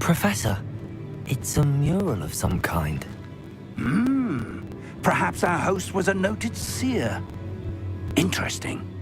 Professor, it's a mural of some kind. Perhaps our host was a noted seer. Interesting.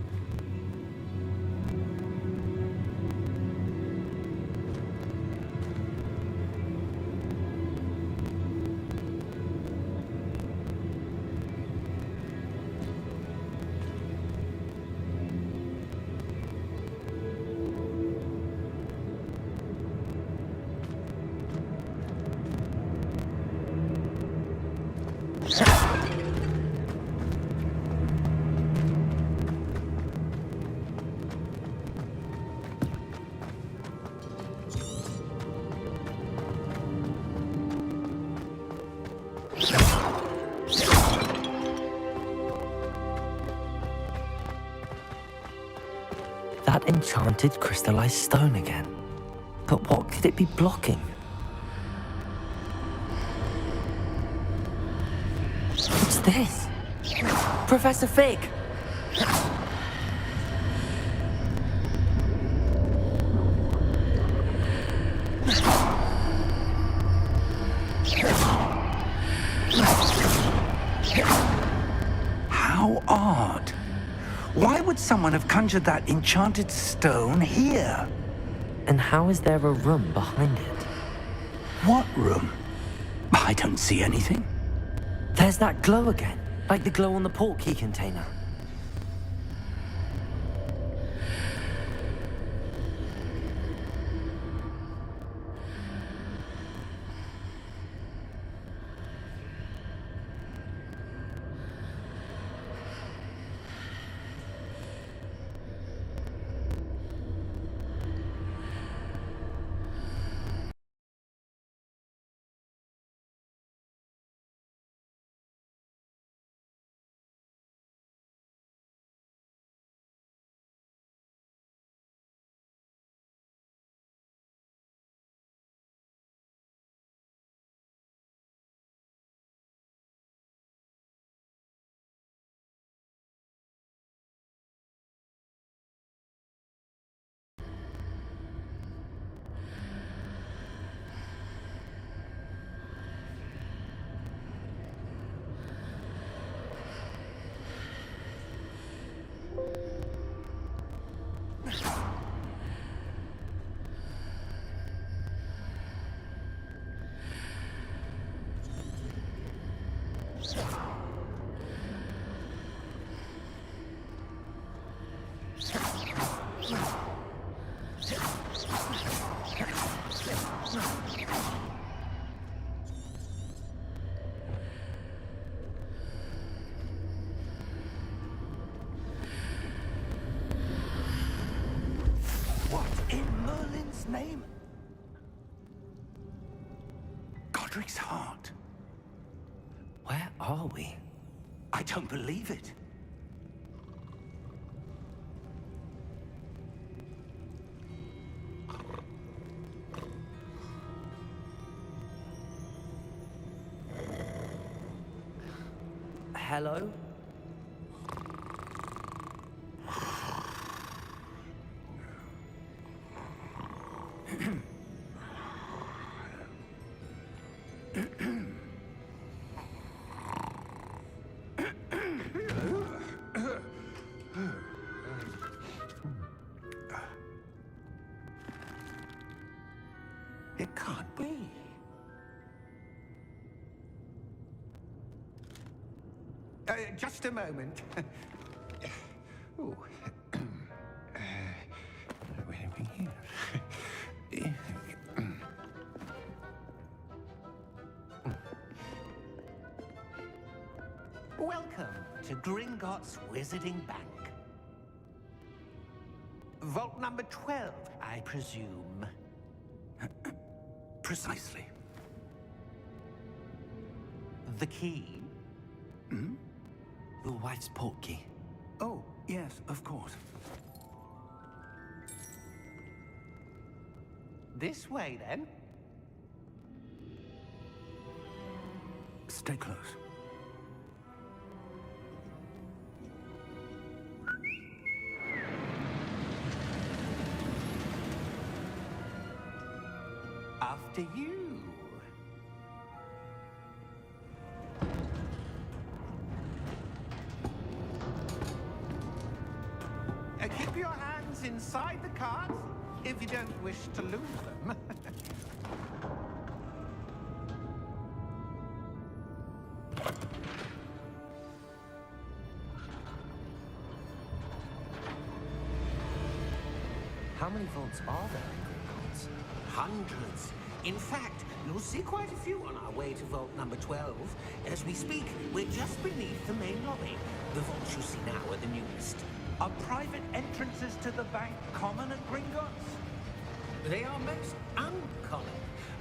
That enchanted crystallized stone again. But what could it be blocking? What's this? Professor Fig! How odd. Why would someone have conjured that enchanted stone here? And how is there a room behind it? What room? I don't see anything. There's that glow again, like the glow on the portkey container. What in Merlin's name? Godric's heart. Where are we? I don't believe it. Hello? It can't be. Just a moment. Ooh. Where are we here? Welcome to Gringotts Wizarding Bank. Vault number 12, I presume. Precisely. The key? Your wife's portkey. Oh, yes, of course. This way, then. Stay close. After after you. Keep your hands inside the cart if you don't wish to lose them. How many vaults are there in Gringotts? Hundreds. In fact, you'll see quite a few on our way to vault number 12. As we speak, we're just beneath the main lobby. The vaults you see now are the newest. Are private entrances to the bank common at Gringotts? They are most uncommon.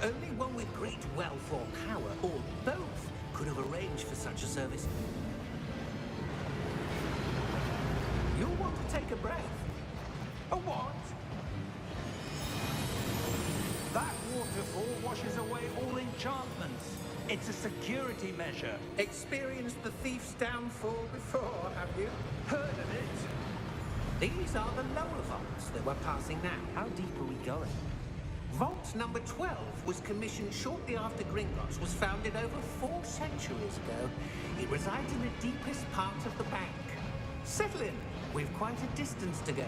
Only one with great wealth or power, or both, could have arranged for such a service. You'll want to take a breath. A what? That waterfall washes away all enchantments. It's a security measure. Experienced the thief's downfall before, have you? Heard of it? These are the lower vaults that we're passing now. How deep are we going? Vault number 12 was commissioned shortly after Gringotts was founded over 4 centuries ago. It resides in the deepest part of the bank. Settle in. We've quite a distance to go.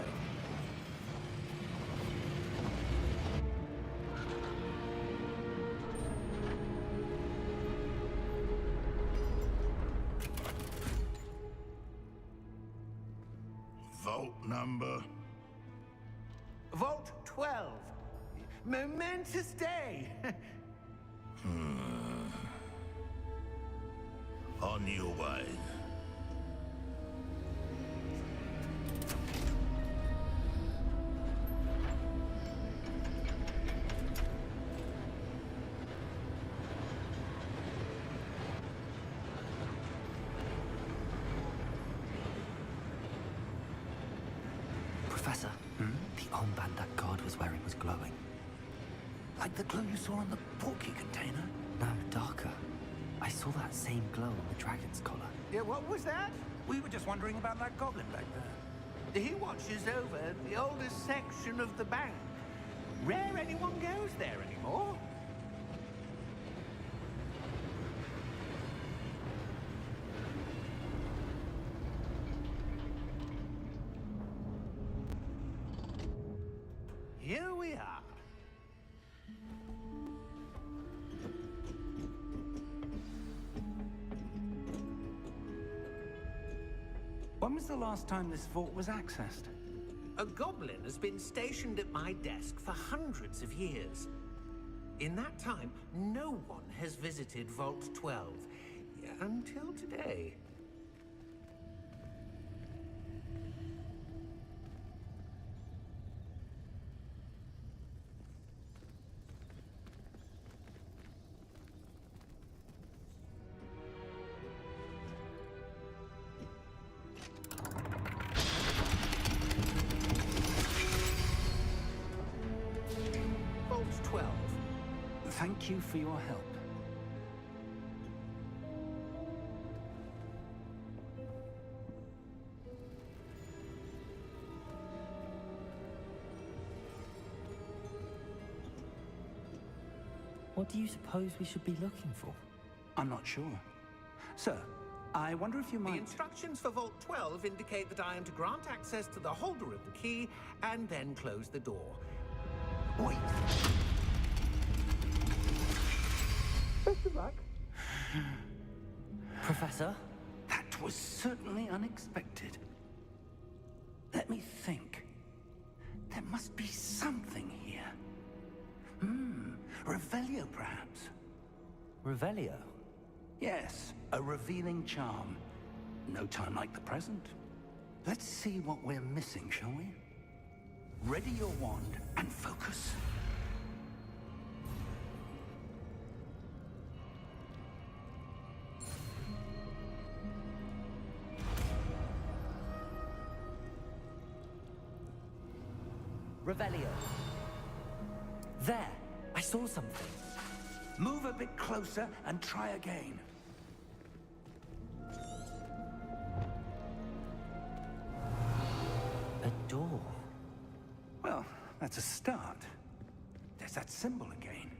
Vault number? Vault 12. Momentous day. On your way. Professor, the armband that guard was wearing was glowing. Like the glow you saw on the porky container? No, darker. I saw that same glow on the dragon's collar. Yeah, what was that? We were just wondering about that goblin back there. He watches over the oldest section of the bank. Rare anyone goes there anymore. Here we are. When was the last time this vault was accessed? A goblin has been stationed at my desk for hundreds of years. In that time, no one has visited Vault 12 until today. Vault 12. Thank you for your help. What do you suppose we should be looking for? I'm not sure. Sir, I wonder if you The might... instructions for Vault 12 indicate that I am to grant access to the holder of the key and then close the door. Wait. Best of luck. Professor? That was certainly unexpected. Let me think. There must be something here. Revelio, perhaps? Revelio? Yes, a revealing charm. No time like the present. Let's see what we're missing, shall we? Ready your wand and focus. Revelio. There! I saw something. Move a bit closer and try again. A door. Well, that's a start. There's that symbol again.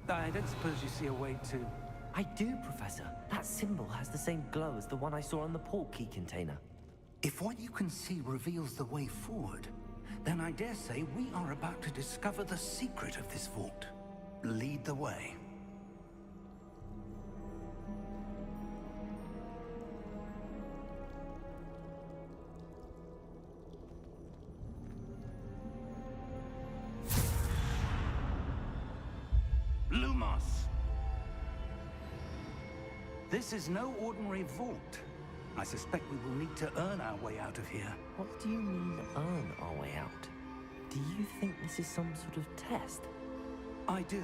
I don't suppose you see a way to... I do, Professor. That symbol has the same glow as the one I saw on the port key container. If what you can see reveals the way forward, then I dare say we are about to discover the secret of this vault. Lead the way. Lumos! This is no ordinary vault. I suspect we will need to earn our way out of here. What do you mean, earn our way out? Do you think this is some sort of test? I do.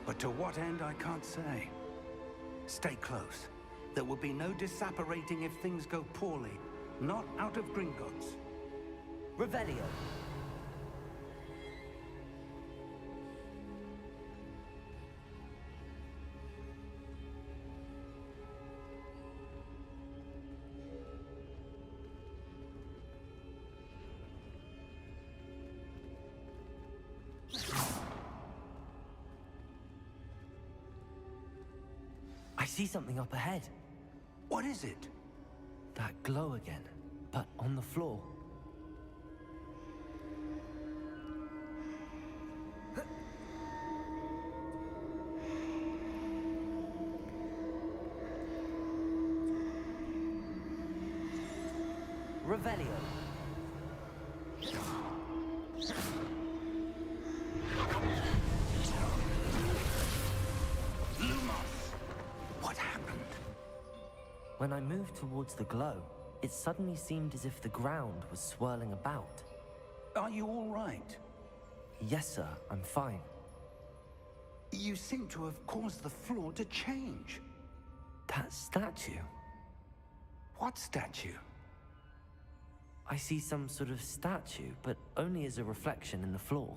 But to what end, I can't say. Stay close. There will be no disapparating if things go poorly. Not out of Gringotts. Revelio. I see something up ahead. What is it? That glow again, but on the floor. Revelio. What happened? When I moved towards the glow, it suddenly seemed as if the ground was swirling about. Are you all right? Yes, sir, I'm fine. You seem to have caused the floor to change. That statue. What statue? I see some sort of statue, but only as a reflection in the floor.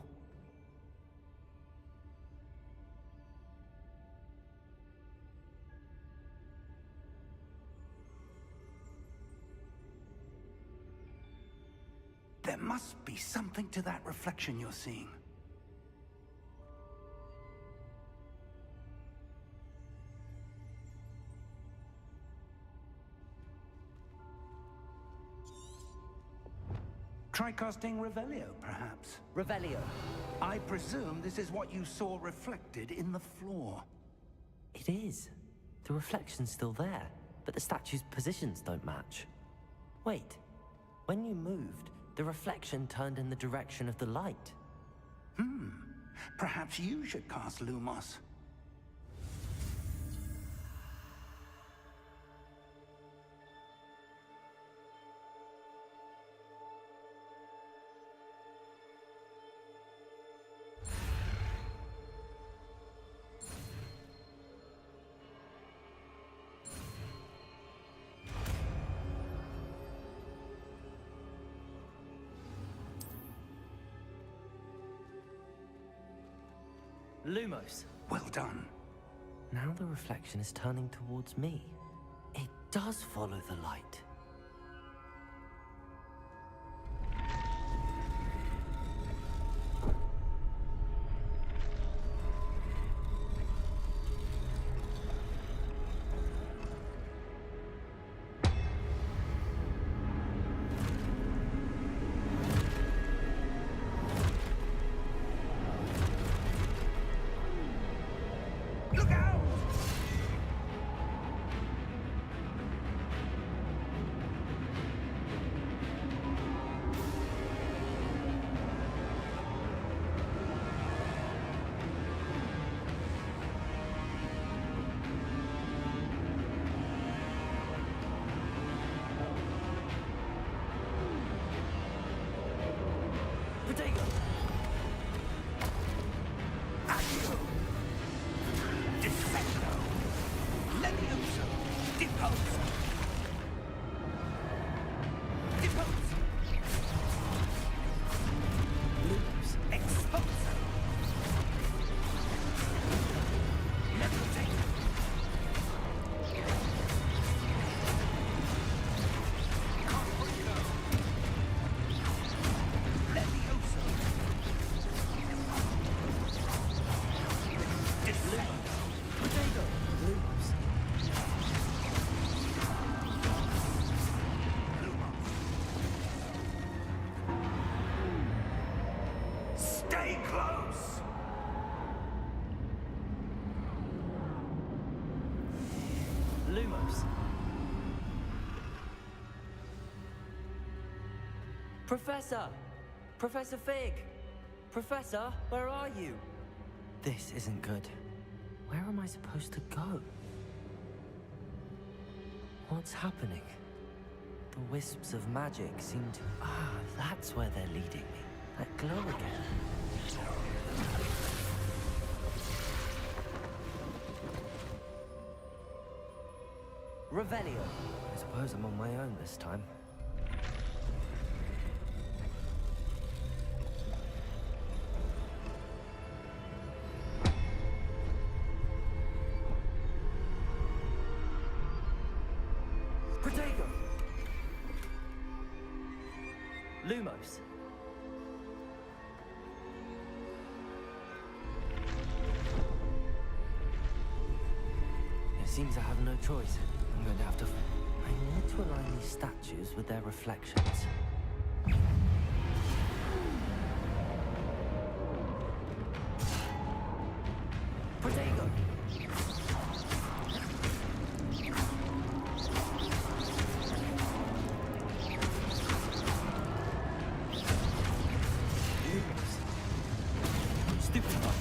There must be something to that reflection you're seeing. Try casting Revelio, perhaps. Revelio. I presume this is what you saw reflected in the floor. It is. The reflection's still there, but the statue's positions don't match. Wait. When you moved, the reflection turned in the direction of the light. Perhaps you should cast Lumos. Lumos. Well done. Now the reflection is turning towards me. It does follow the light. Look out! Stay close! Lumos. Professor! Professor Fig! Professor, where are you? This isn't good. Where am I supposed to go? What's happening? The wisps of magic seem to... Ah, that's where they're leading me. That glow again. Revelio. I suppose I'm on my own this time. Protego! Lumos. It seems I have no choice. I'm going to have to... I need to align these statues with their reflections. Protego! Stupid one.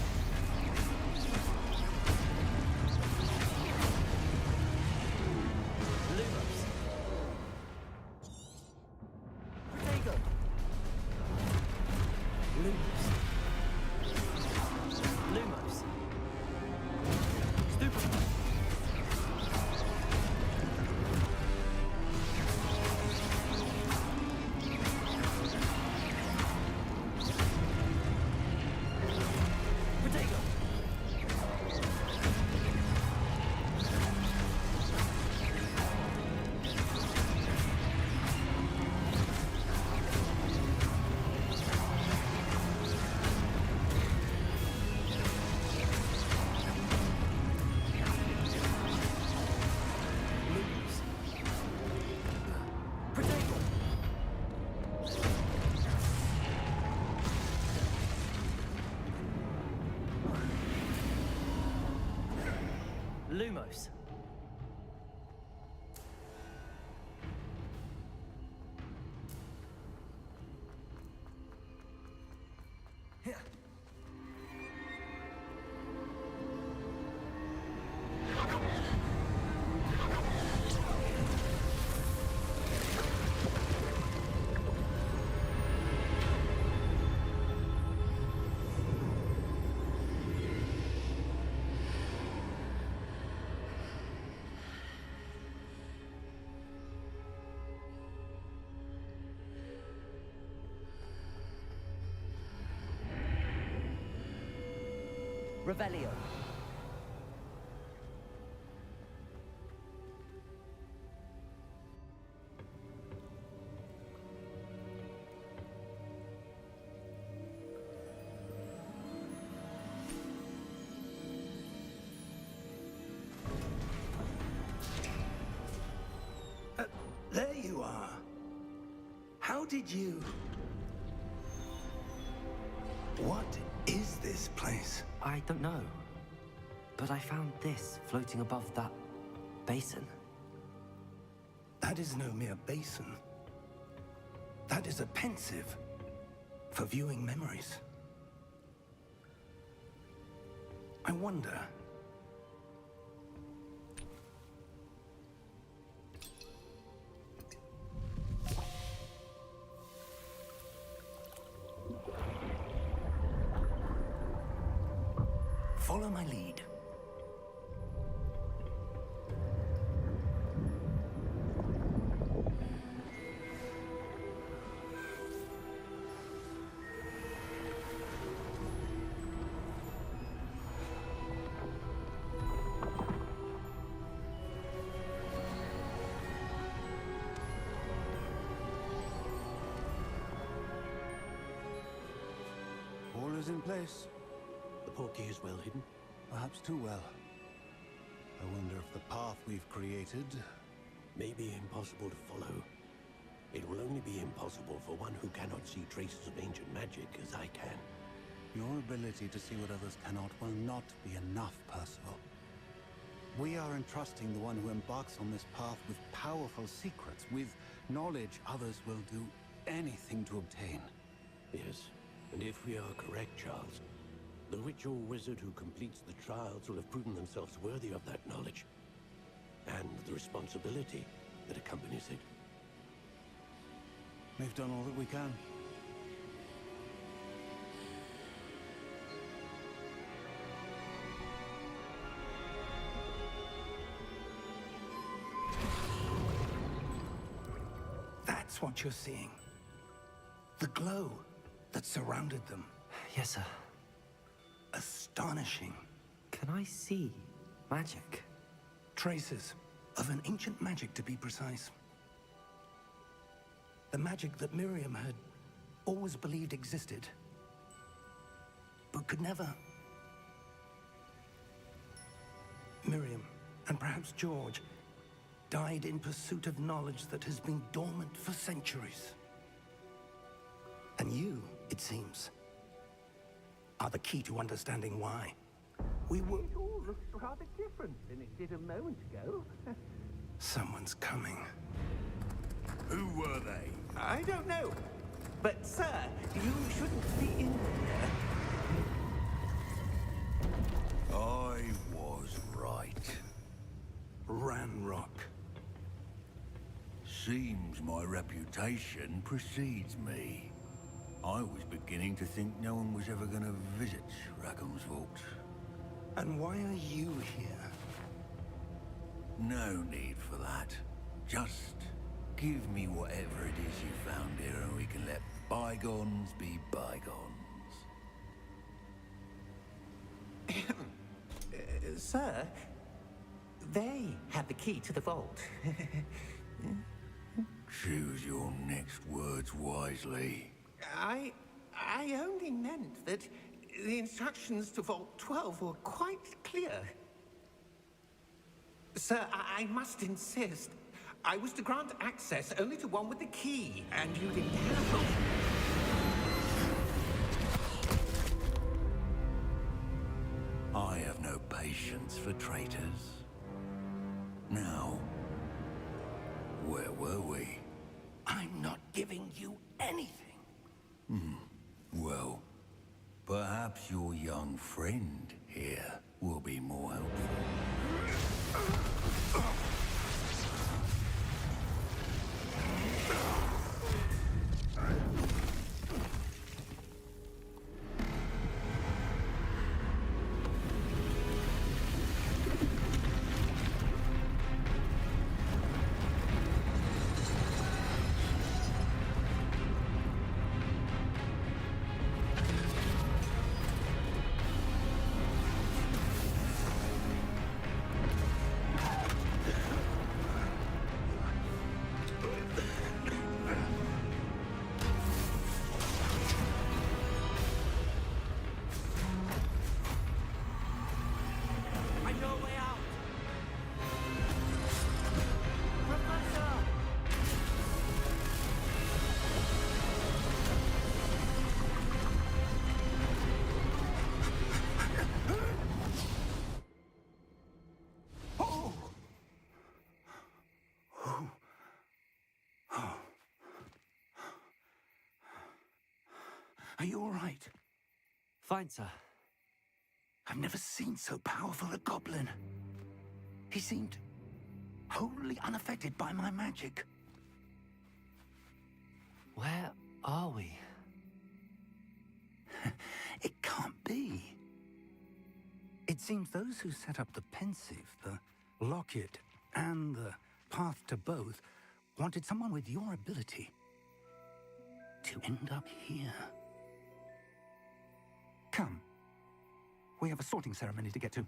Lumos. Protego. Lumos. Lumos. Stupid one. Protego. Lumos. Protego. Lumos. Revelio. There you are. How did you... What is this place? I don't know. But I found this floating above that basin. That is no mere basin. That is a pensive for viewing memories. I wonder... Follow my lead. All is in place. The portkey is well hidden. Perhaps too well. I wonder if the path we've created... May be impossible to follow. It will only be impossible for one who cannot see traces of ancient magic as I can. Your ability to see what others cannot will not be enough, Percival. We are entrusting the one who embarks on this path with powerful secrets, with knowledge others will do anything to obtain. Yes, and if we are correct, Charles, the witch or wizard who completes the trials will have proven themselves worthy of that knowledge, and the responsibility that accompanies it. We've done all that we can. That's what you're seeing. The glow that surrounded them. Yes, sir. Astonishing. Can I see magic? Traces of an ancient magic, to be precise. The magic that Miriam had always believed existed, but could never. Miriam, and perhaps George, died in pursuit of knowledge that has been dormant for centuries. And you, it seems, are the key to understanding why. We were... It all looks rather different than it did a moment ago. Someone's coming. Who were they? I don't know. But, sir, you shouldn't be in here. I was right. Ranrock. Seems my reputation precedes me. I was beginning to think no one was ever going to visit Rackham's vault. And why are you here? No need for that. Just give me whatever it is you found here and we can let bygones be bygones. Sir, they have the key to the vault. Choose your next words wisely. I only meant that the instructions to Vault 12 were quite clear. Sir, I must insist. I was to grant access only to one with the key, and you didn't have them. I have no patience for traitors. Now, where were we? I'm not giving you anything. Well, perhaps your young friend here will be more helpful. Are you all right? Fine, sir. I've never seen so powerful a goblin. He seemed wholly unaffected by my magic. Where are we? It can't be. It seems those who set up the pensive, the locket, and the path to both wanted someone with your ability to end up here. Come. We have a sorting ceremony to get to.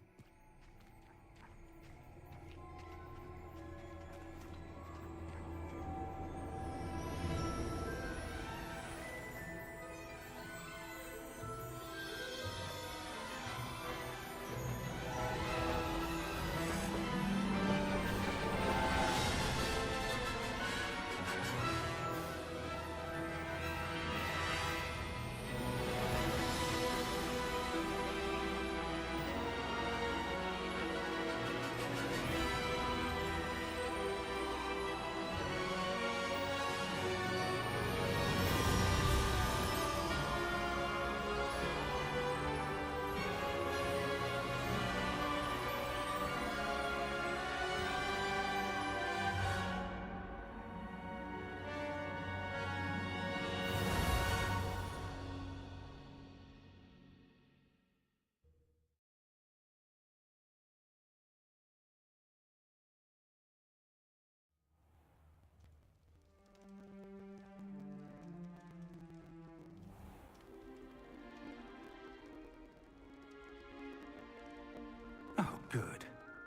Good.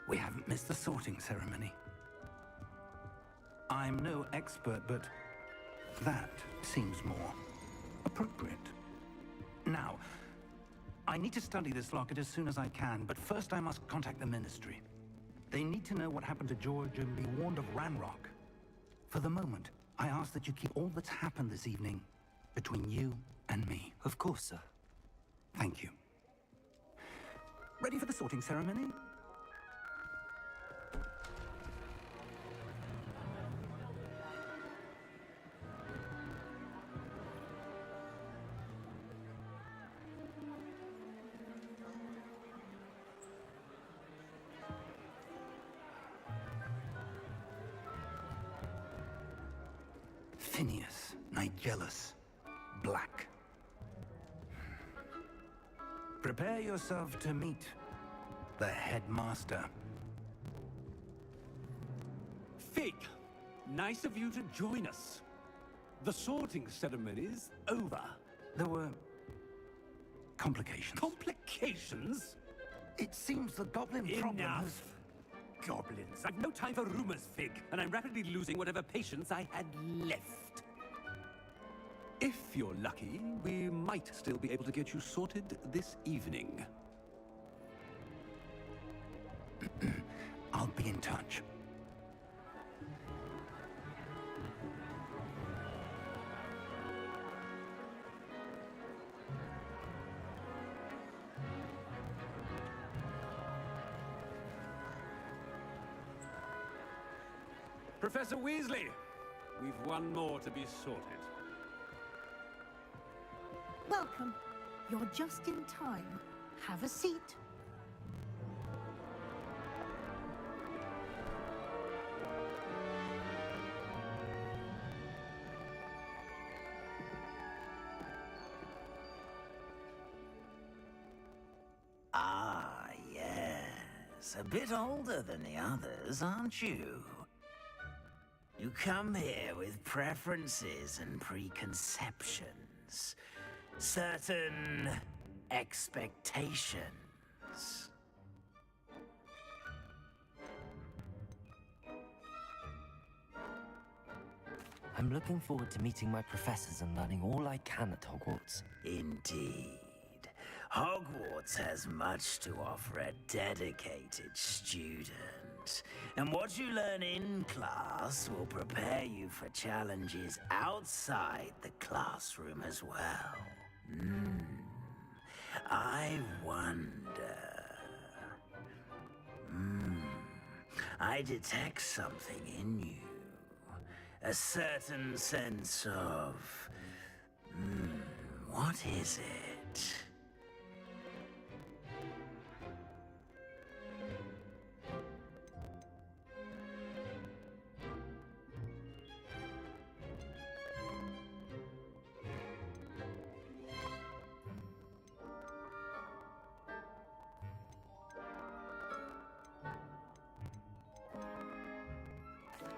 We haven't missed the sorting ceremony. I'm no expert, but that seems more appropriate. Now, I need to study this locket as soon as I can, but first I must contact the Ministry. They need to know what happened to George and be warned of Ranrock. For the moment, I ask that you keep all that's happened this evening between you and me. Of course, sir. Thank you. Ready for the sorting ceremony? Phineas, Nigellus, Black. Prepare yourself to meet the headmaster. Fig, nice of you to join us. The sorting ceremony's over. There were complications. Complications? It seems the goblin problem has... Enough! Goblins. I've no time for rumors, Fig, and I'm rapidly losing whatever patience I had left. If you're lucky, we might still be able to get you sorted this evening. I'll be in touch. Professor Weasley, we've one more to be sorted. Welcome. You're just in time. Have a seat. Ah, yes. A bit older than the others, aren't you? You come here with preferences and preconceptions. Certain expectations. I'm looking forward to meeting my professors and learning all I can at Hogwarts. Indeed. Hogwarts has much to offer a dedicated student. And what you learn in class will prepare you for challenges outside the classroom as well. I wonder... I detect something in you. A certain sense of... what is it?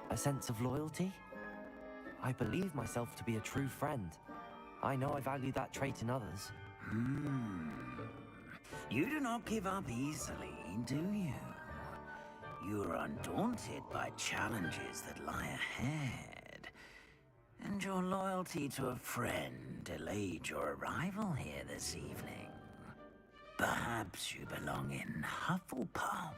A sense of loyalty? I believe myself to be a true friend. I know I value that trait in others. You do not give up easily, do you? You are undaunted by challenges that lie ahead. And your loyalty to a friend delayed your arrival here this evening. Perhaps you belong in Hufflepuff.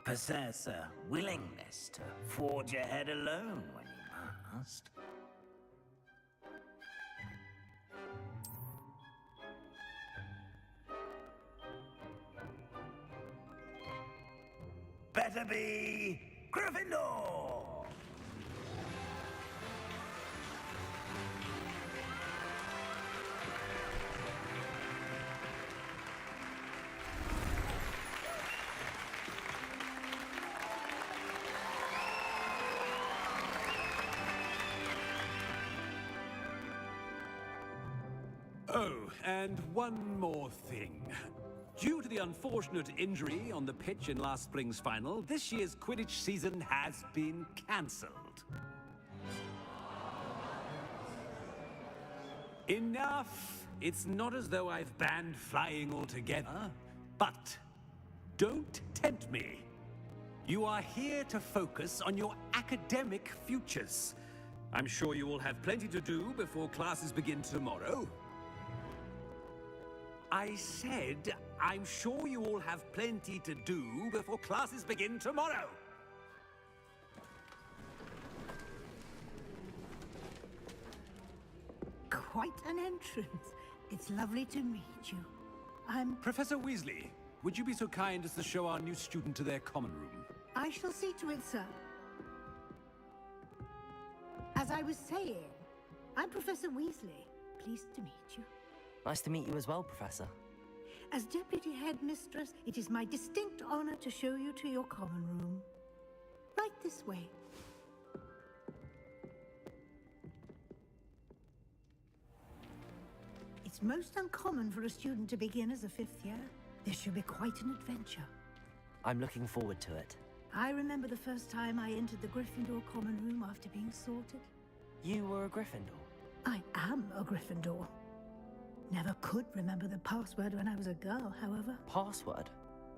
Possess a willingness to forge ahead alone when you must. Better be Gryffindor! Oh, and one more thing. Due to the unfortunate injury on the pitch in last spring's final, this year's Quidditch season has been cancelled. Enough! It's not as though I've banned flying altogether, but don't tempt me. You are here to focus on your academic futures. I'm sure you will have plenty to do before classes begin tomorrow. I said, I'm sure you all have plenty to do before classes begin tomorrow. Quite an entrance. It's lovely to meet you. Professor Weasley, would you be so kind as to show our new student to their common room? I shall see to it, sir. As I was saying, I'm Professor Weasley. Pleased to meet you. Nice to meet you as well, Professor. As Deputy Headmistress, it is my distinct honor to show you to your common room. Right this way. It's most uncommon for a student to begin as a fifth year. This should be quite an adventure. I'm looking forward to it. I remember the first time I entered the Gryffindor common room after being sorted. You were a Gryffindor? I am a Gryffindor. Never could remember the password when I was a girl, however. Password?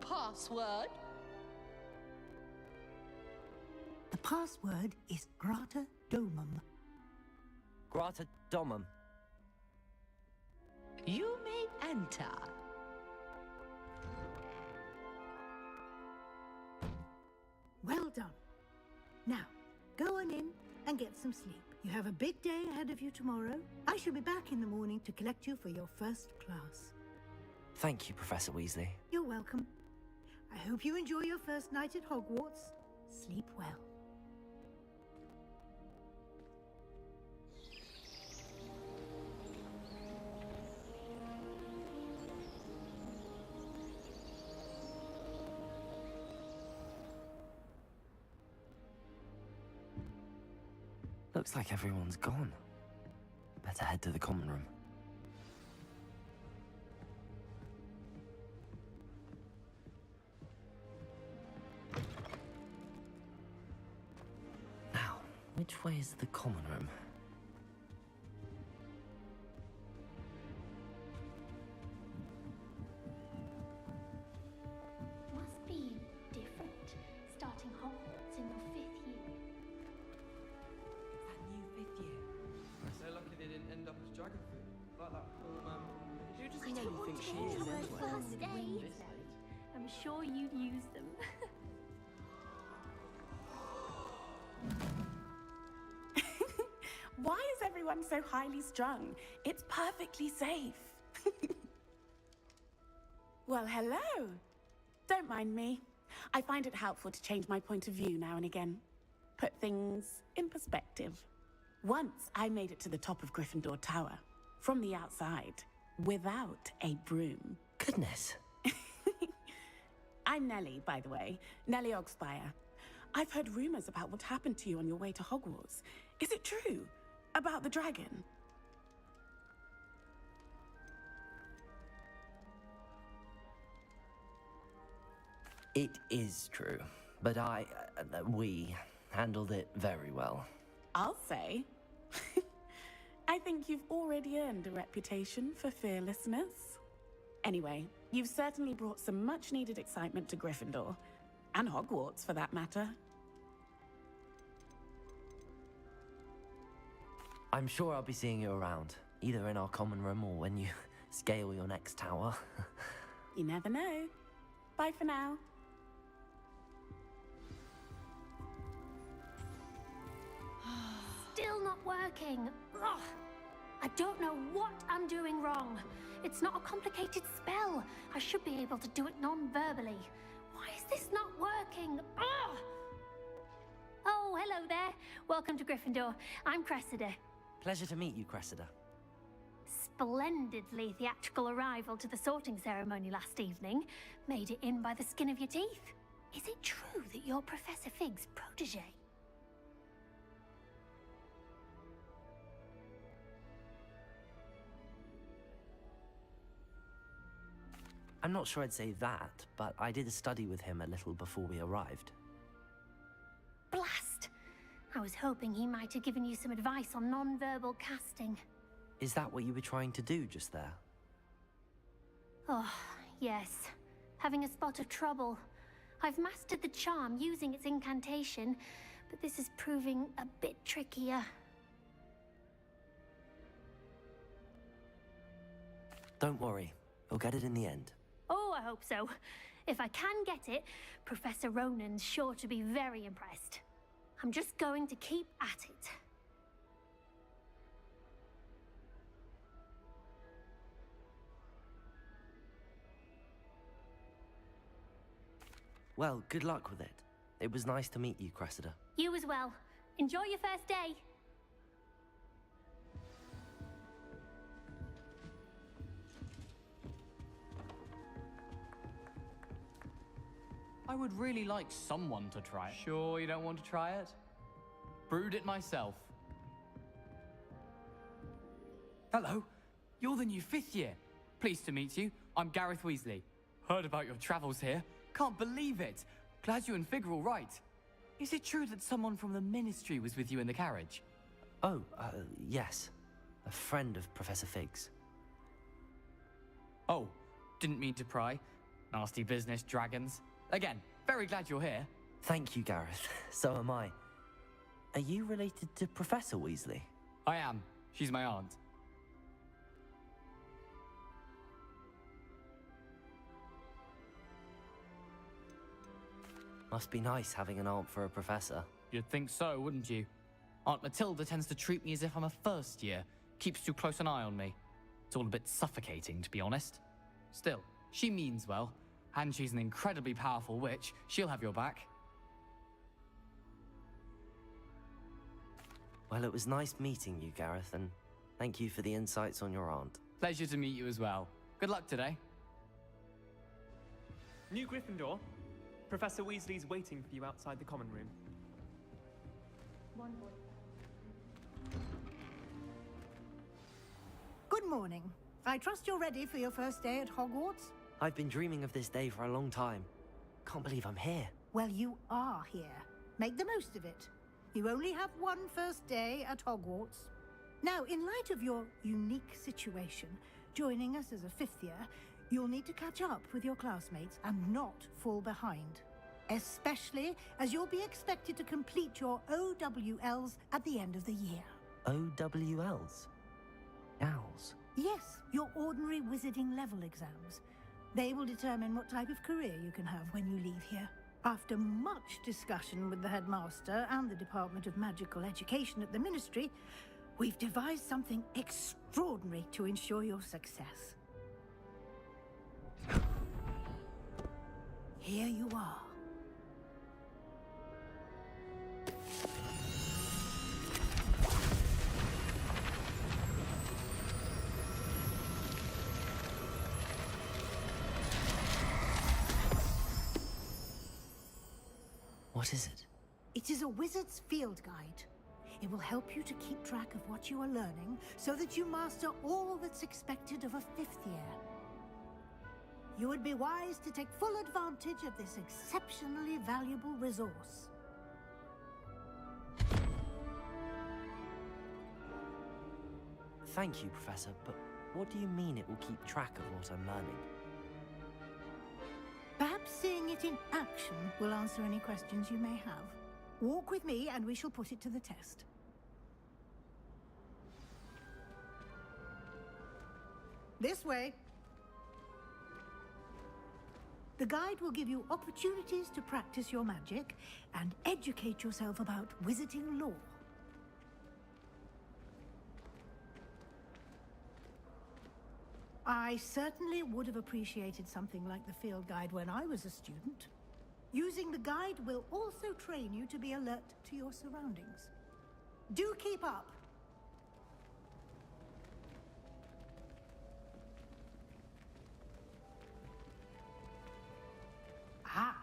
Password? The password is Grata Domum. Grata Domum. You may enter. Well done. Now, go on in and get some sleep. You have a big day ahead of you tomorrow. I shall be back in the morning to collect you for your first class. Thank you, Professor Weasley. You're welcome. I hope you enjoy your first night at Hogwarts. Sleep well. Looks like everyone's gone. Better head to the common room. Now, which way is the common room? Must be different, starting Hogwarts in your 5th year. That new 5th year. So lucky they didn't end up as dragon food. Like that poor man. Who does he really think she is anyway? First aid. I'm sure you'd use them. Why is everyone so highly strung? It's perfectly safe. Well, hello. Don't mind me. I find it helpful to change my point of view now and again. Put things in perspective. Once I made it to the top of Gryffindor Tower, from the outside, without a broom. Goodness. I'm Nellie, by the way. Nellie Ogspire. I've heard rumors about what happened to you on your way to Hogwarts. Is it true? About the dragon? It is true, but we handled it very well. I'll say. I think you've already earned a reputation for fearlessness. Anyway, you've certainly brought some much-needed excitement to Gryffindor. And Hogwarts, for that matter. I'm sure I'll be seeing you around, either in our common room or when you scale your next tower. You never know. Bye for now. Still not working. Ugh. I don't know what I'm doing wrong. It's not a complicated spell. I should be able to do it non-verbally. Why is this not working? Ugh. Oh, hello there. Welcome to Gryffindor. I'm Cressida. Pleasure to meet you, Cressida. Splendidly theatrical arrival to the sorting ceremony last evening. Made it in by the skin of your teeth. Is it true that you're Professor Fig's protege? I'm not sure I'd say that, but I did a study with him a little before we arrived. Blast! I was hoping he might have given you some advice on non-verbal casting. Is that what you were trying to do just there? Oh, yes. Having a spot of trouble. I've mastered the charm using its incantation, but this is proving a bit trickier. Don't worry, you'll get it in the end. Oh, I hope so. If I can get it, Professor Ronan's sure to be very impressed. I'm just going to keep at it. Well, good luck with it. It was nice to meet you, Cressida. You as well. Enjoy your first day. I would really like someone to try it. Sure you don't want to try it? Brewed it myself. Hello, you're the new 5th year. Pleased to meet you. I'm Gareth Weasley. Heard about your travels here. Can't believe it. Glad you and Fig are all right. Is it true that someone from the Ministry was with you in the carriage? Oh, yes. A friend of Professor Fig's. Oh, didn't mean to pry. Nasty business, dragons. Again, very glad you're here. Thank you, Gareth. So am I. Are you related to Professor Weasley? I am. She's my aunt. Must be nice having an aunt for a professor. You'd think so, wouldn't you? Aunt Matilda tends to treat me as if I'm a first year. Keeps too close an eye on me. It's all a bit suffocating, to be honest. Still, she means well. And she's an incredibly powerful witch. She'll have your back. Well, it was nice meeting you, Gareth, and thank you for the insights on your aunt. Pleasure to meet you as well. Good luck today. New Gryffindor. Professor Weasley's waiting for you outside the common room. Good morning. I trust you're ready for your first day at Hogwarts? I've been dreaming of this day for a long time. Can't believe I'm here. Well, you are here. Make the most of it. You only have one first day at Hogwarts. Now, in light of your unique situation, joining us as a 5th year, you'll need to catch up with your classmates and not fall behind. Especially as you'll be expected to complete your OWLs at the end of the year. OWLs? Owls? Yes, your ordinary wizarding level exams. They will determine what type of career you can have when you leave here. After much discussion with the headmaster and the Department of Magical Education at the Ministry, we've devised something extraordinary to ensure your success. Here you are. What is it? It is a wizard's field guide. It will help you to keep track of what you are learning so that you master all that's expected of a 5th year. You would be wise to take full advantage of this exceptionally valuable resource. Thank you, Professor, but what do you mean it will keep track of what I'm learning? Perhaps seeing it in action will answer any questions you may have. Walk with me and we shall put it to the test. This way. The guide will give you opportunities to practice your magic and educate yourself about wizarding lore. I certainly would have appreciated something like the field guide when I was a student. Using the guide will also train you to be alert to your surroundings. Do keep up! Ah,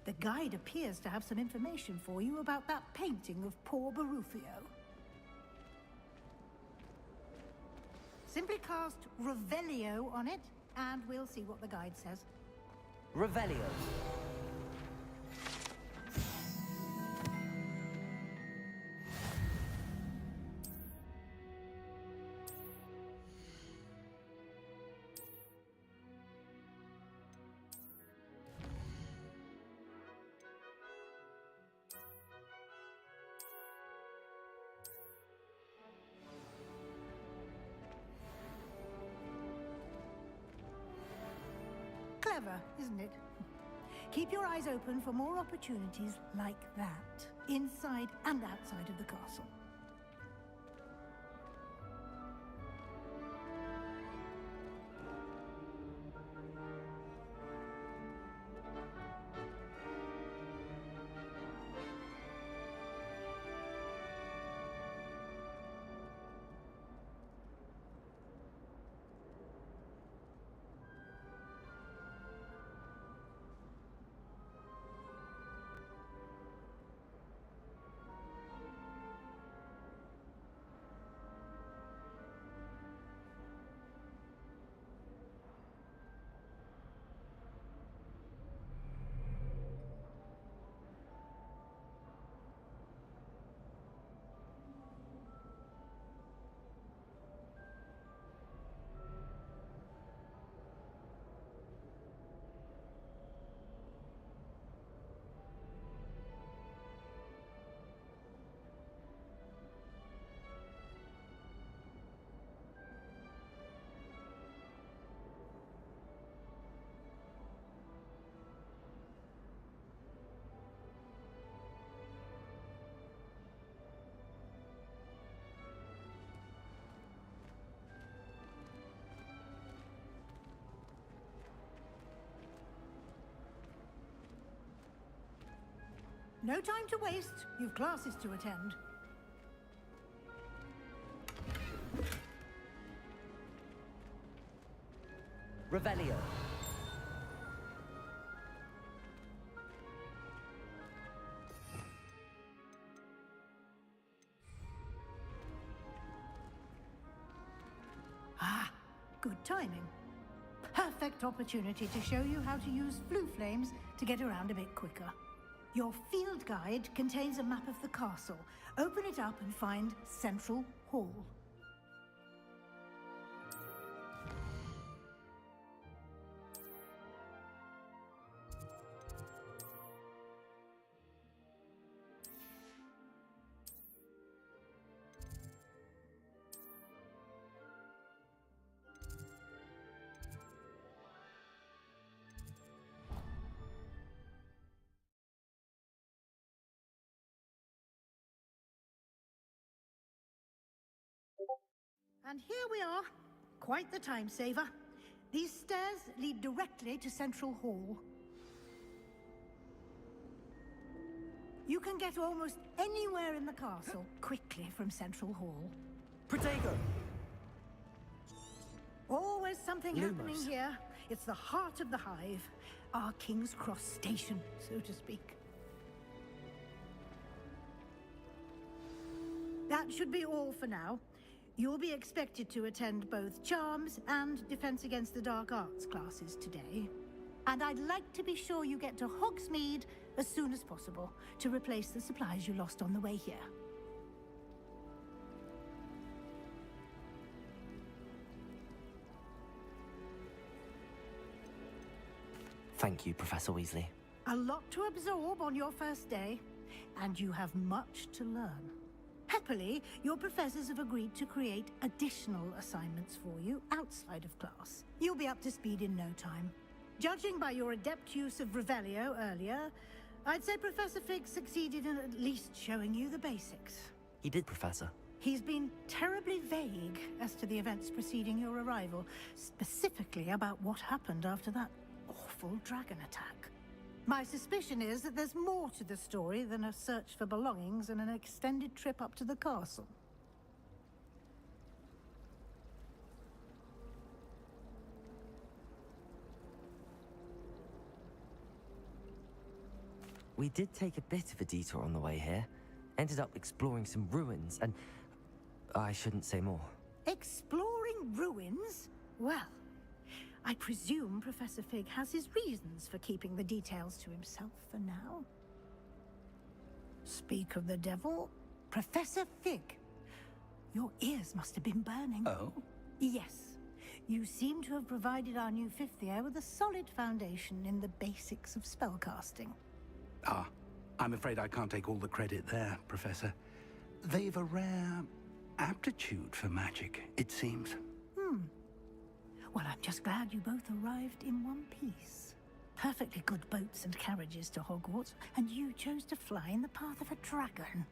the guide appears to have some information for you about that painting of poor Barufio. Simply cast Revelio on it, and we'll see what the guide says. Revelio. Clever, isn't it? Keep your eyes open for more opportunities like that, inside and outside of the castle. No time to waste. You've classes to attend. Revelio. Ah, good timing. Perfect opportunity to show you how to use flue flames to get around a bit quicker. Your field guide contains a map of the castle. Open it up and find Central Hall. And here we are. Quite the time saver. These stairs lead directly to Central Hall. You can get almost anywhere in the castle quickly from Central Hall. Protego! Always something happening Lumos. here. It's the heart of the hive. Our King's Cross station, so to speak. That should be all for now. You'll be expected to attend both Charms and Defense Against the Dark Arts classes today. And I'd like to be sure you get to Hogsmeade as soon as possible to replace the supplies you lost on the way here. Thank you, Professor Weasley. A lot to absorb on your first day, and you have much to learn. Happily, your professors have agreed to create additional assignments for you outside of class. You'll be up to speed in no time. Judging by your adept use of Revelio earlier, I'd say Professor Fig succeeded in at least showing you the basics. He did, Professor. He's been terribly vague as to the events preceding your arrival, specifically about what happened after that awful dragon attack. My suspicion is that there's more to the story than a search for belongings and an extended trip up to the castle. We did take a bit of a detour on the way here. Ended up exploring some ruins, and I shouldn't say more. Exploring ruins? Well, I presume Professor Fig has his reasons for keeping the details to himself for now. Speak of the devil, Professor Fig. Your ears must have been burning. Oh? Yes. You seem to have provided our new fifth year with a solid foundation in the basics of spellcasting. Ah, I'm afraid I can't take all the credit there, Professor. They've a rare aptitude for magic, it seems. Well, I'm just glad you both arrived in one piece. Perfectly good boats and carriages to Hogwarts, and you chose to fly in the path of a dragon.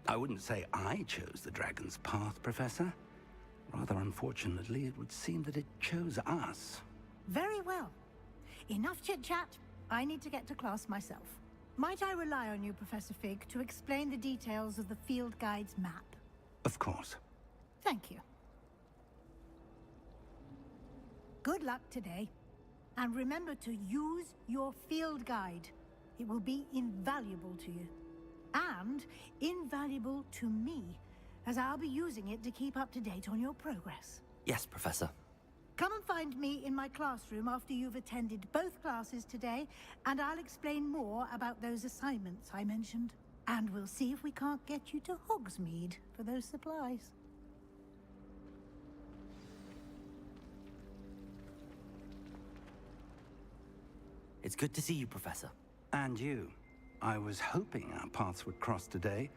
I wouldn't say I chose the dragon's path, Professor. Rather unfortunately, it would seem that it chose us. Very well. Enough chit-chat. I need to get to class myself. Might I rely on you, Professor Fig, to explain the details of the field guide's map? Of course. Thank you. Good luck today. And remember to use your field guide. It will be invaluable to you. And invaluable to me, as I'll be using it to keep up to date on your progress. Yes, Professor. Come and find me in my classroom after you've attended both classes today, and I'll explain more about those assignments I mentioned. And we'll see if we can't get you to Hogsmeade for those supplies. It's good to see you, Professor. And you. I was hoping our paths would cross today,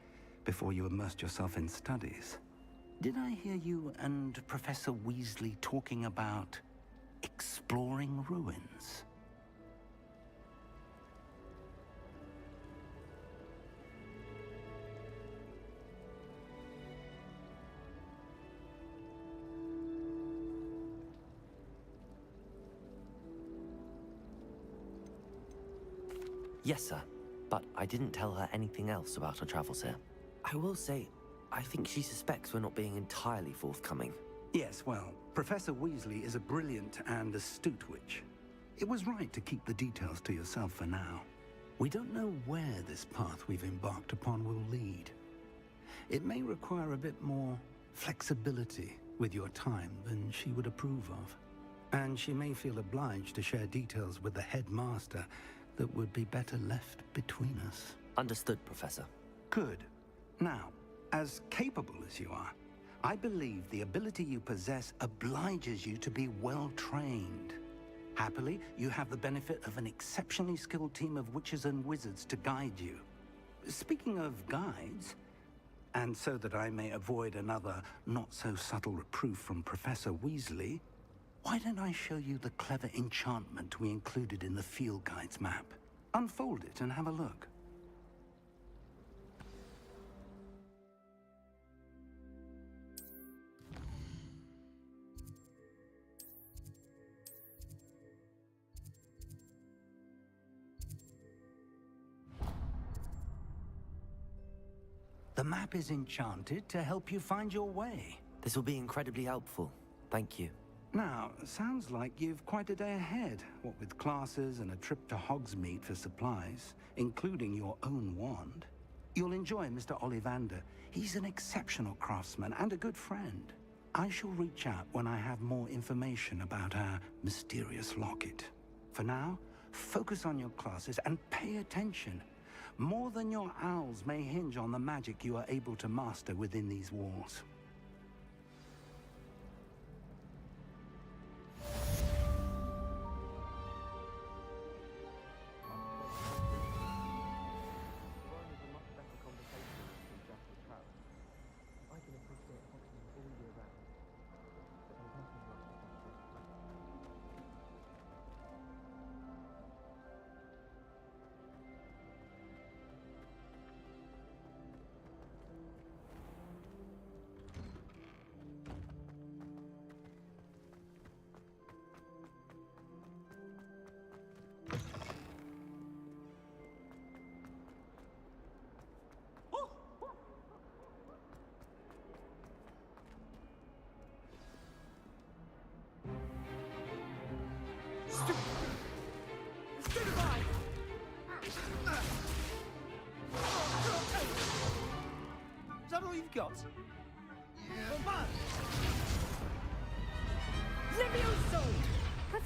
before you immersed yourself in studies. Did I hear you and Professor Weasley talking about exploring ruins? Yes, sir. But I didn't tell her anything else about our travels here. I will say, I think she suspects we're not being entirely forthcoming. Yes, well, Professor Weasley is a brilliant and astute witch. It was right to keep the details to yourself for now. We don't know where this path we've embarked upon will lead. It may require a bit more flexibility with your time than she would approve of. And she may feel obliged to share details with the headmaster that would be better left between us. Understood, Professor. Good. Now, as capable as you are, I believe the ability you possess obliges you to be well trained. Happily, you have the benefit of an exceptionally skilled team of witches and wizards to guide you. Speaking of guides, and so that I may avoid another not-so-subtle reproof from Professor Weasley, why don't I show you the clever enchantment we included in the field guide's map? Unfold it and have a look. The map is enchanted to help you find your way. This will be incredibly helpful. Thank you. Now, sounds like you've quite a day ahead, what with classes and a trip to Hogsmeade for supplies, including your own wand. You'll enjoy Mr. Ollivander. He's an exceptional craftsman and a good friend. I shall reach out when I have more information about our mysterious locket. For now, focus on your classes and pay attention. More than your owls may hinge on the magic you are able to master within these walls. Is that all you've got? Levioso!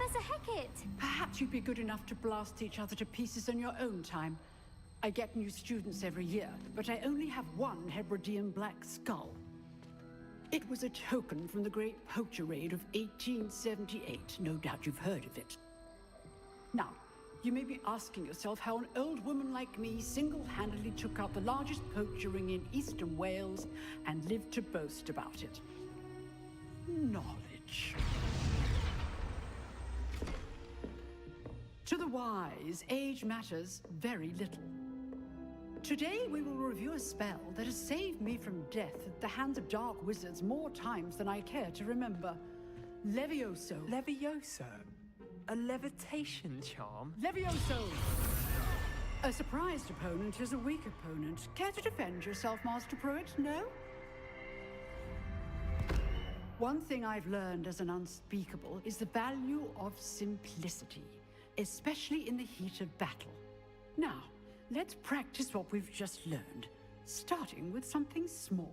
Professor Hecat! Perhaps you'd be good enough to blast each other to pieces in your own time. I get new students every year, but I only have one Hebridean black skull. It was a token from the Great Poacher Raid of 1878. No doubt you've heard of it. Now, you may be asking yourself how an old woman like me single-handedly took out the largest poacher ring in eastern Wales and lived to boast about it. Knowledge. To the wise, age matters very little. Today, we will review a spell that has saved me from death at the hands of dark wizards more times than I care to remember. Levioso. Levioso? A levitation charm? Levioso! A surprised opponent is a weak opponent. Care to defend yourself, Master Pruitt? No? One thing I've learned as an unspeakable is the value of simplicity, especially in the heat of battle. Now, let's practice what we've just learned, starting with something small.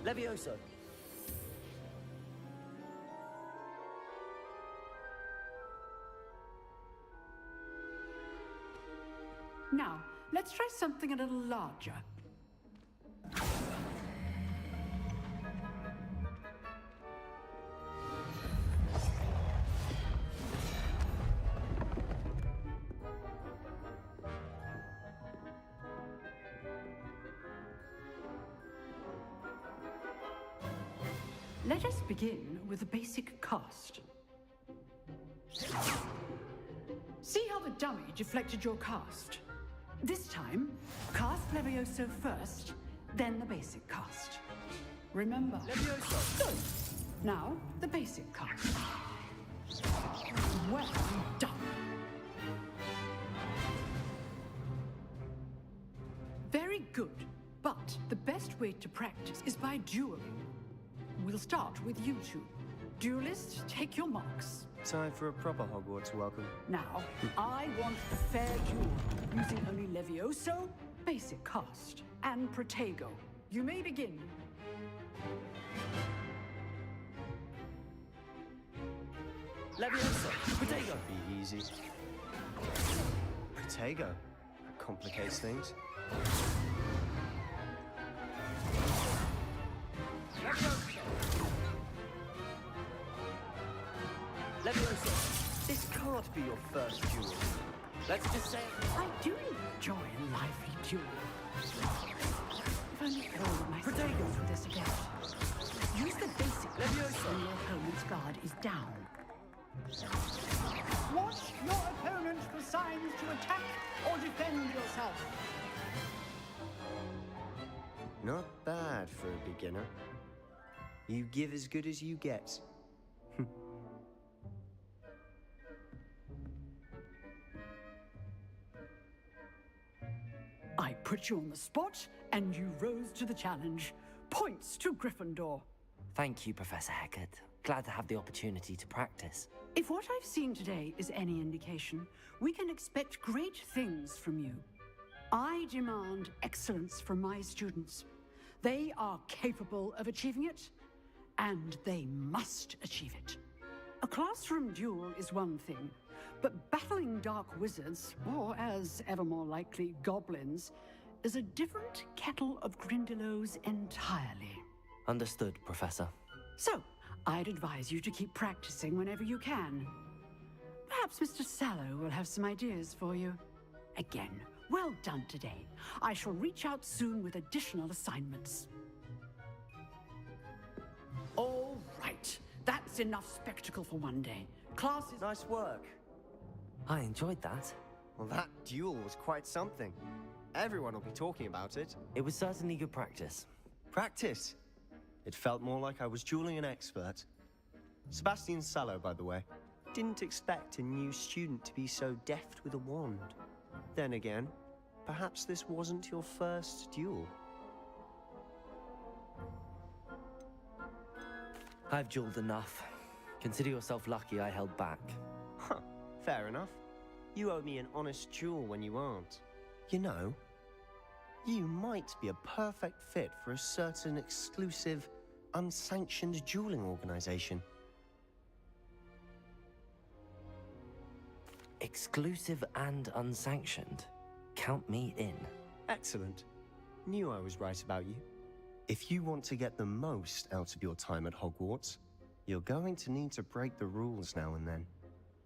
Levioso. Now, let's try something a little larger. Let us begin with a basic cast. See how the dummy deflected your cast? This time, cast Levioso first, then the basic cast. Remember. Levioso! Good. Now, the basic cast. Well done. Very good, but the best way to practice is by dueling. We'll start with you two. Duelists, take your marks. Time for a proper Hogwarts welcome. Now, I want a fair duel, using only Levioso, basic cast, and Protego. You may begin. Levioso! Protego! Be easy. Protego? That complicates things. Levioso, this can't be your first duel. Let's just say I do enjoy a lively duel. If only all my Protego do this again. Use the basic Levioso when your opponent's guard is down. Watch your opponent for signs to attack or defend yourself. Not bad for a beginner. You give as good as you get. I put you on the spot, and you rose to the challenge. Points to Gryffindor. Thank you, Professor Hecat. Glad to have the opportunity to practice. If what I've seen today is any indication, we can expect great things from you. I demand excellence from my students. They are capable of achieving it, and they must achieve it. A classroom duel is one thing, but battling dark wizards, or as ever more likely, goblins, is a different kettle of Grindylows entirely. Understood, Professor. So, I'd advise you to keep practicing whenever you can. Perhaps Mr. Sallow will have some ideas for you. Again, well done today. I shall reach out soon with additional assignments. All right. That's enough spectacle for one day. Class is... Nice work. I enjoyed that. Well, that duel was quite something. Everyone will be talking about it. It was certainly good practice. Practice? It felt more like I was dueling an expert. Sebastian Sallow, by the way. Didn't expect a new student to be so deft with a wand. Then again, perhaps this wasn't your first duel. I've dueled enough. Consider yourself lucky I held back. Huh, fair enough. You owe me an honest duel when you aren't. You know, you might be a perfect fit for a certain exclusive, unsanctioned dueling organization. Exclusive and unsanctioned. Count me in. Excellent. Knew I was right about you. If you want to get the most out of your time at Hogwarts, you're going to need to break the rules now and then.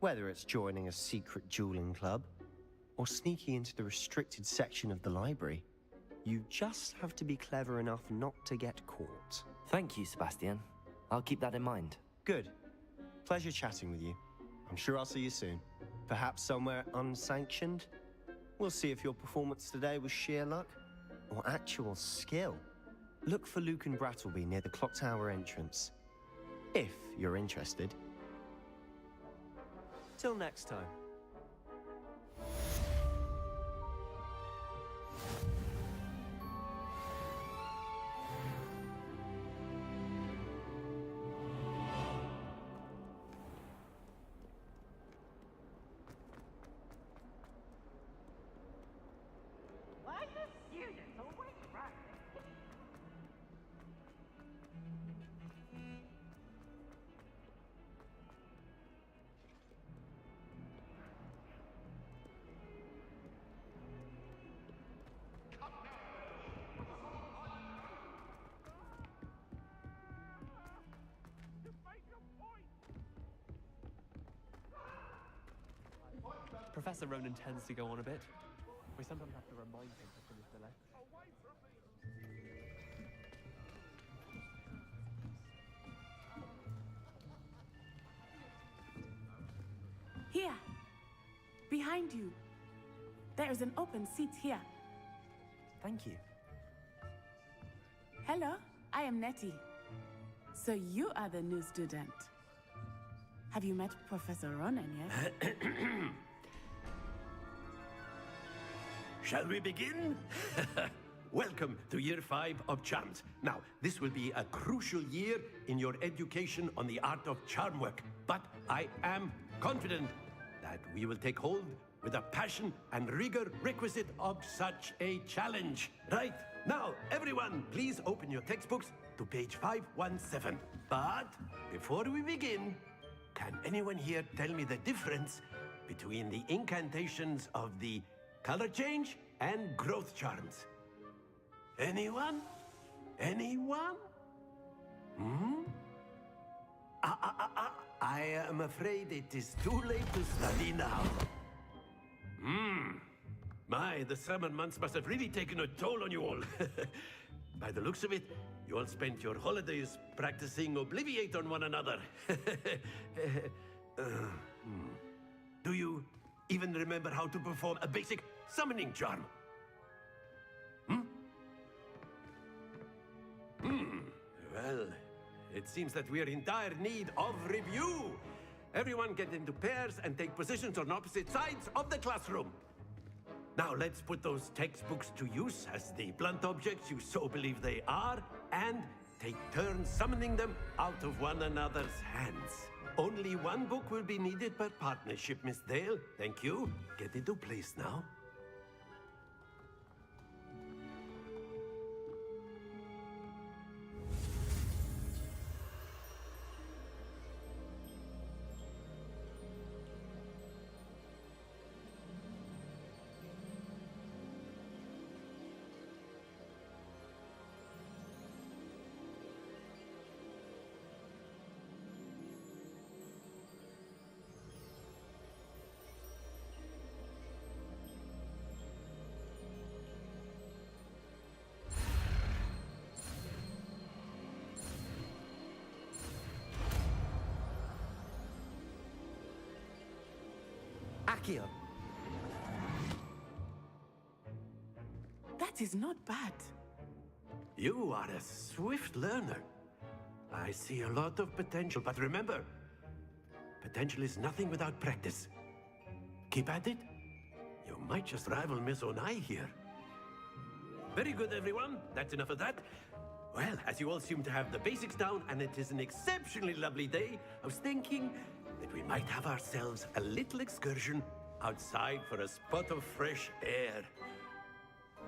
Whether it's joining a secret dueling club, or sneaking into the restricted section of the library, you just have to be clever enough not to get caught. Thank you, Sebastian. I'll keep that in mind. Good. Pleasure chatting with you. I'm sure I'll see you soon. Perhaps somewhere unsanctioned? We'll see if your performance today was sheer luck or actual skill. Look for Luke and Brattleby near the clock tower entrance, if you're interested. Till next time. Professor Ronan tends to go on a bit. We sometimes have to remind him to finish the lecture. Here. Behind you. There is an open seat here. Thank you. Hello, I am Nettie. So you are the new student. Have you met Professor Ronan yet? Shall we begin? Welcome to Year 5 of Charms. Now, this will be a crucial year in your education on the art of charm work, but I am confident that we will take hold with the passion and rigor requisite of such a challenge. Right, now, everyone, please open your textbooks to page 517. But before we begin, can anyone here tell me the difference between the incantations of the color change and growth charms? Anyone? Anyone? I am afraid it is too late to study now. My, the summer months must have really taken a toll on you all. By the looks of it, you all spent your holidays practicing Obliviate on one another. Do you even remember how to perform a basic summoning charm? Well, it seems that we are in dire need of review. Everyone get into pairs and take positions on opposite sides of the classroom. Now let's put those textbooks to use as the blunt objects you so believe they are, and take turns summoning them out of one another's hands. Only one book will be needed per partnership, Miss Dale. Thank you. Get into place now. Accio. That is not bad. You are a swift learner. I see a lot of potential, but remember, potential is nothing without practice. Keep at it. You might just rival Miss Onai here. Very good, everyone. That's enough of that. Well, as you all seem to have the basics down, and it is an exceptionally lovely day, I was thinking that we might have ourselves a little excursion outside for a spot of fresh air.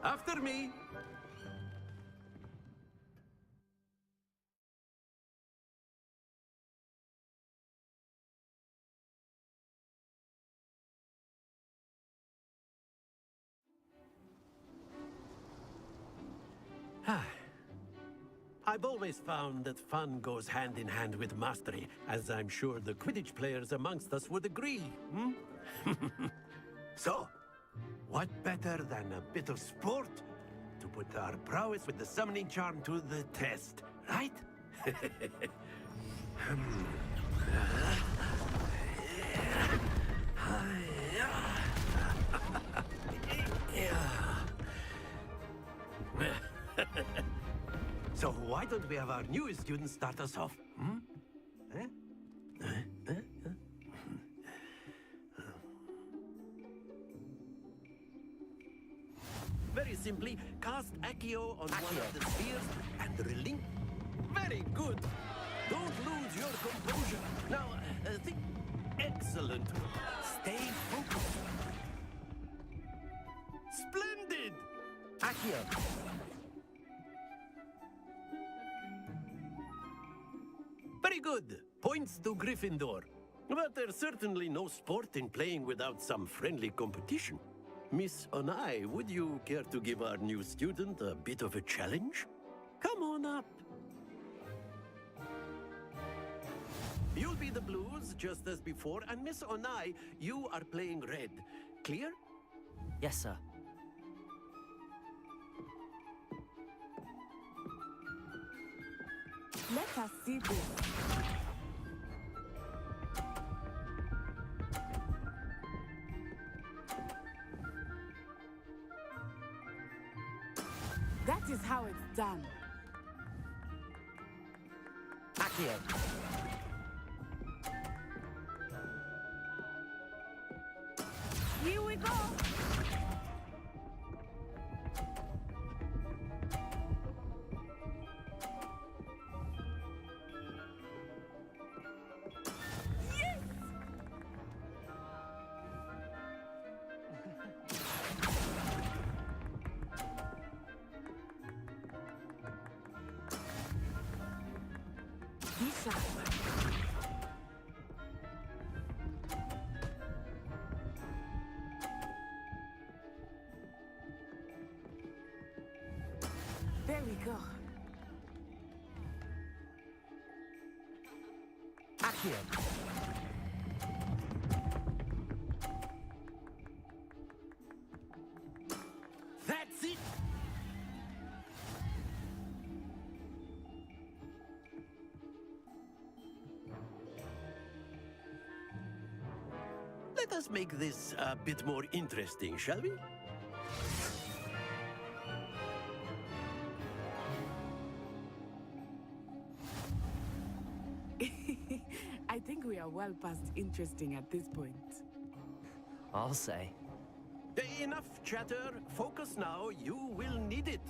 After me! I've always found that fun goes hand in hand with mastery, as I'm sure the Quidditch players amongst us would agree, So, what better than a bit of sport to put our prowess with the summoning charm to the test, right? So why don't we have our newest student start us off? Very simply, cast Accio on one of the spheres and relink. Very good. Don't lose your composure. Now, think. Excellent. Stay focused. Splendid. Accio. Very good. Points to Gryffindor. But there's certainly no sport in playing without some friendly competition. Miss Onai, would you care to give our new student a bit of a challenge? Come on up. You'll be the blues, just as before, and Miss Onai, you are playing red. Clear? Yes, sir. Let us see this. That is how it's done. Accio. Here we go. There we go. Accio. That's it. Let us make this a bit more interesting, shall we? I think we are well past interesting at this point. I'll say. Enough chatter. Focus now. You will need it.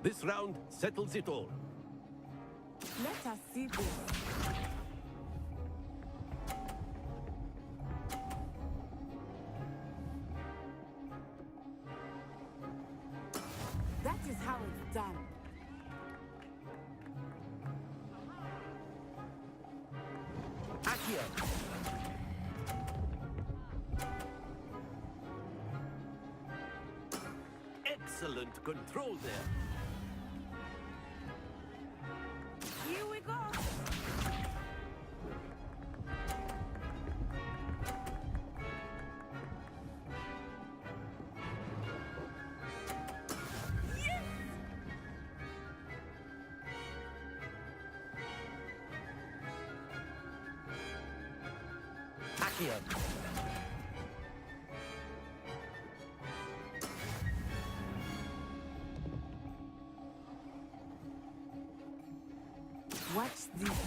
This round settles it all. Let us see this. That is how it's done. Accio. Excellent control there. Here we go. Accio. Watch this.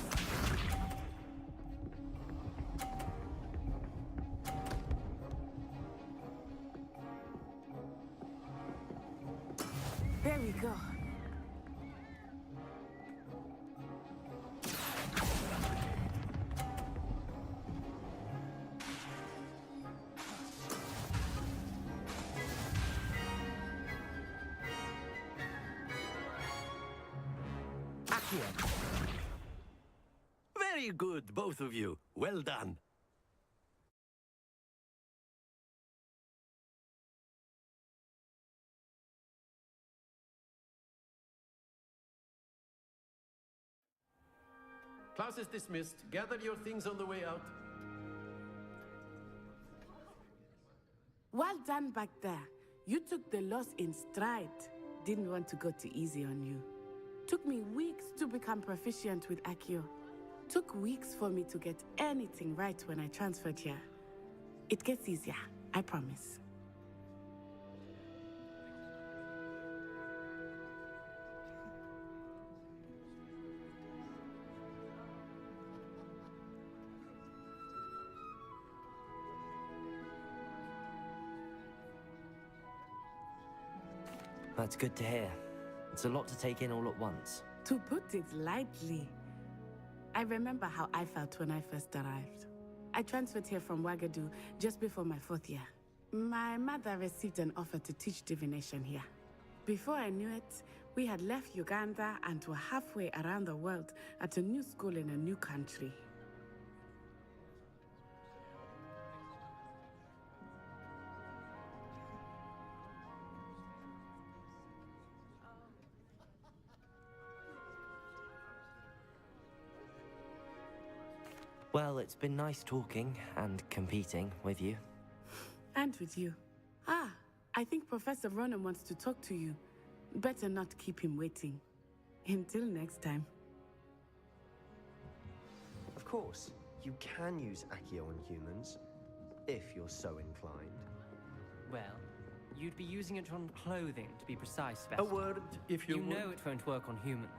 There we go. here. Very good, both of you. Well done. Class is dismissed. Gather your things on the way out. Well done back there. You took the loss in stride. Didn't want to go too easy on you. Took me weeks to become proficient with Accio. Took weeks for me to get anything right when I transferred here. It gets easier, I promise. That's good to hear. It's a lot to take in all at once. To put it lightly, I remember how I felt when I first arrived. I transferred here from Wagadu just before my 4th year. My mother received an offer to teach divination here. Before I knew it, we had left Uganda and were halfway around the world at a new school in a new country. Well, it's been nice talking and competing with you. And with you. Ah, I think Professor Ronan wants to talk to you. Better not keep him waiting. Until next time. Of course, you can use Accio on humans, if you're so inclined. Well, you'd be using it on clothing, to be precise, Sebastian. A word, if you would. You know it won't work on humans.